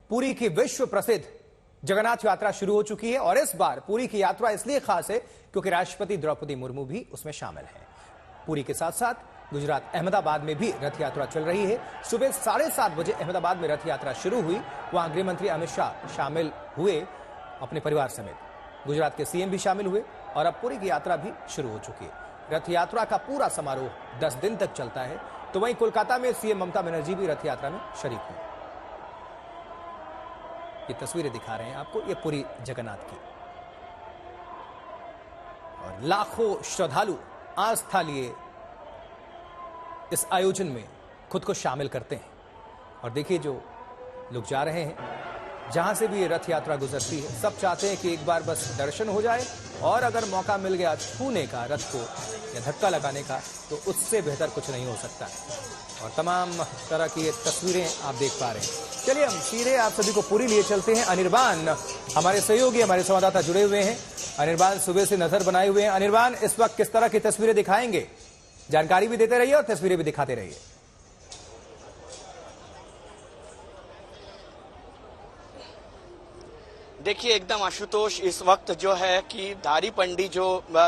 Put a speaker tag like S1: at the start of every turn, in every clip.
S1: पुरी की विश्व प्रसिद्ध जगन्नाथ यात्रा शुरू हो चुकी है और इस बार पुरी की यात्रा इसलिए खास है क्योंकि राष्ट्रपति द्रौपदी मुर्मू भी उसमें शामिल हैं। पुरी के साथ साथ गुजरात अहमदाबाद में भी रथ यात्रा चल रही है। सुबह 7:30 बजे अहमदाबाद में रथ यात्रा शुरू हुई। वहां गृह मंत्री अमित शाह शामिल हुए अपने परिवार समेत। गुजरात के सीएम भी शामिल हुए और अब पुरी की यात्रा भी शुरू हो चुकी है। रथ यात्रा का पूरा समारोह 10 दिन तक चलता है। तो वहीं कोलकाता में सीएम ममता बनर्जी भी रथ यात्रा में शरीक हुई। ये तस्वीरें दिखा रहे हैं आपको, ये पुरी जगन्नाथ की, और लाखों श्रद्धालु आस्था लिए इस आयोजन में खुद को शामिल करते हैं। और देखिए जो लोग जा रहे हैं, जहां से भी ये रथ यात्रा गुजरती है, सब चाहते हैं कि एक बार बस दर्शन हो जाए और अगर मौका मिल गया छूने का रथ को या धक्का लगाने का तो उससे बेहतर कुछ नहीं हो सकता। और तमाम तरह की ये तस्वीरें आप देख पा रहे हैं। चलिए हम सीधे आप सभी को पुरी लिए चलते हैं। अनिर्बान हमारे सहयोगी, हमारे संवाददाता जुड़े हुए हैं। अनिर्बान सुबह से नजर बनाए हुए हैं। अनिर्बान, इस वक्त किस तरह की तस्वीरें दिखाएंगे? जानकारी भी देते रहिए और तस्वीरें भी दिखाते रहिए।
S2: देखिए एकदम आशुतोष, इस वक्त जो है कि दारी पंडी जो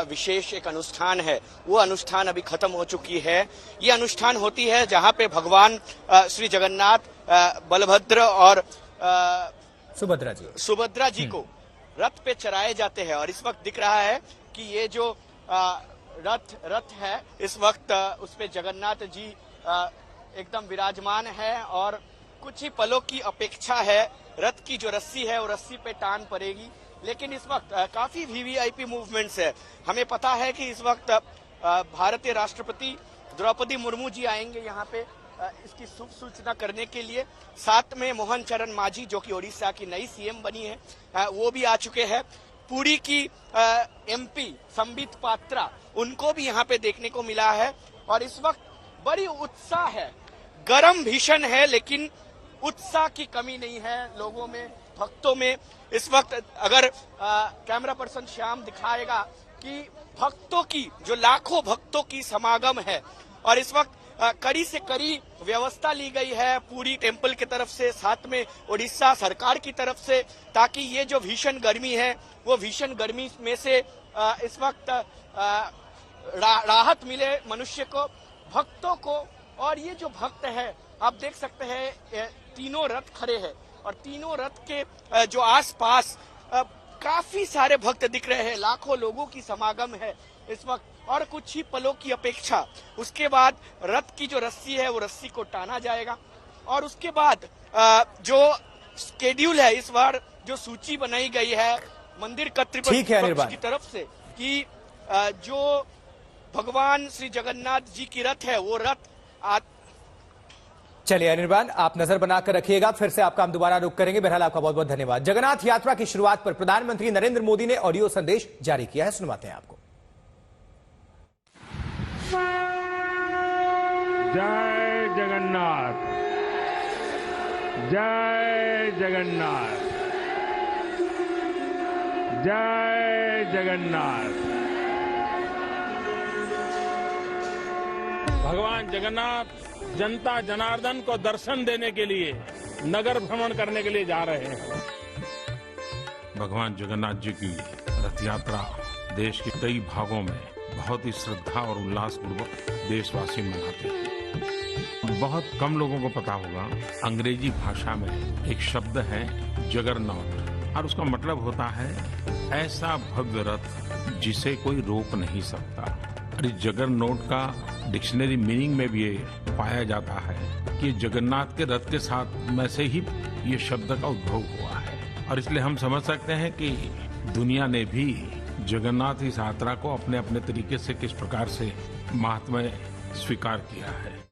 S2: विशेष एक अनुष्ठान है वो अनुष्ठान अभी खत्म हो चुकी है। ये अनुष्ठान होती है जहां पे भगवान श्री जगन्नाथ, बलभद्र और सुभद्रा जी को रथ पे चढ़ाए जाते हैं। और इस वक्त दिख रहा है कि ये जो रथ है इस वक्त उस पे जगन्नाथ जी एकदम विराजमान है और कुछ ही पलों की अपेक्षा है। रथ की जो रस्सी है वो रस्सी पे टान पड़ेगी। लेकिन इस वक्त काफी वीवीआईपी मूवमेंट्स है। हमें पता है कि इस वक्त भारतीय राष्ट्रपति द्रौपदी मुर्मू जी आएंगे यहाँ पे इसकी शुभ सूचना करने के लिए। साथ में मोहन चरण मांझी जो कि ओडिशा की नई सीएम बनी है वो भी आ चुके हैं। पुरी की एमपी संबित पात्रा, उनको भी यहाँ पे देखने को मिला है। और इस वक्त बड़ी उत्साह है, गरम भीषण है लेकिन उत्साह की कमी नहीं है लोगों में, भक्तों में। इस वक्त अगर कैमरा पर्सन श्याम दिखाएगा कि भक्तों की जो लाखों भक्तों की समागम है। और इस वक्त कड़ी से कड़ी व्यवस्था ली गई है पूरी टेम्पल की तरफ से, साथ में ओडिशा सरकार की तरफ से, ताकि ये जो भीषण गर्मी है वो भीषण गर्मी में से इस वक्त राहत मिले मनुष्य को, भक्तों को। और ये जो भक्त है आप देख सकते हैं तीनों रथ खड़े हैं और तीनों रथ के जो आसपास काफी सारे भक्त दिख रहे हैं। लाखों लोगों की समागम है इस वक्त और कुछ ही पलों की अपेक्षा। उसके बाद रथ की जो रस्सी है वो रस्सी को टाना जाएगा और उसके बाद जो स्केड्यूल है, इस बार जो सूची बनाई गई है मंदिर कर्तृपक्ष की तरफ से कि जो भगवान श्री जगन्नाथ जी की रथ है वो रथ
S1: चलिए अनिर्बान, आप नजर बनाकर रखिएगा। फिर से आपका हम दोबारा रुक करेंगे। बहरहाल आपका बहुत बहुत धन्यवाद। जगन्नाथ यात्रा की शुरुआत पर प्रधानमंत्री नरेंद्र मोदी ने ऑडियो संदेश जारी किया है, सुनवाते हैं आपको।
S3: जय जगन्नाथ, जय जगन्नाथ, जय जगन्नाथ। भगवान जगन्नाथ जनता जनार्दन को दर्शन देने के लिए नगर भ्रमण करने के लिए जा रहे हैं।
S4: भगवान जगन्नाथ जी की रथ यात्रा देश के कई भागों में बहुत ही श्रद्धा और उल्लास पूर्वक देशवासी मनाते हैं। बहुत कम लोगों को पता होगा, अंग्रेजी भाषा में एक शब्द है जगरनॉट और उसका मतलब होता है ऐसा भव्य रथ जिसे कोई रोक नहीं सकता। और इस जगरनॉट का डिक्शनरी मीनिंग में भी ये पाया जाता है कि जगन्नाथ के रथ के साथ में से ही ये शब्द का उद्भव हुआ है। और इसलिए हम समझ सकते हैं कि दुनिया ने भी जगन्नाथ इस यात्रा को अपने अपने तरीके से किस प्रकार से महात्म्य स्वीकार किया है।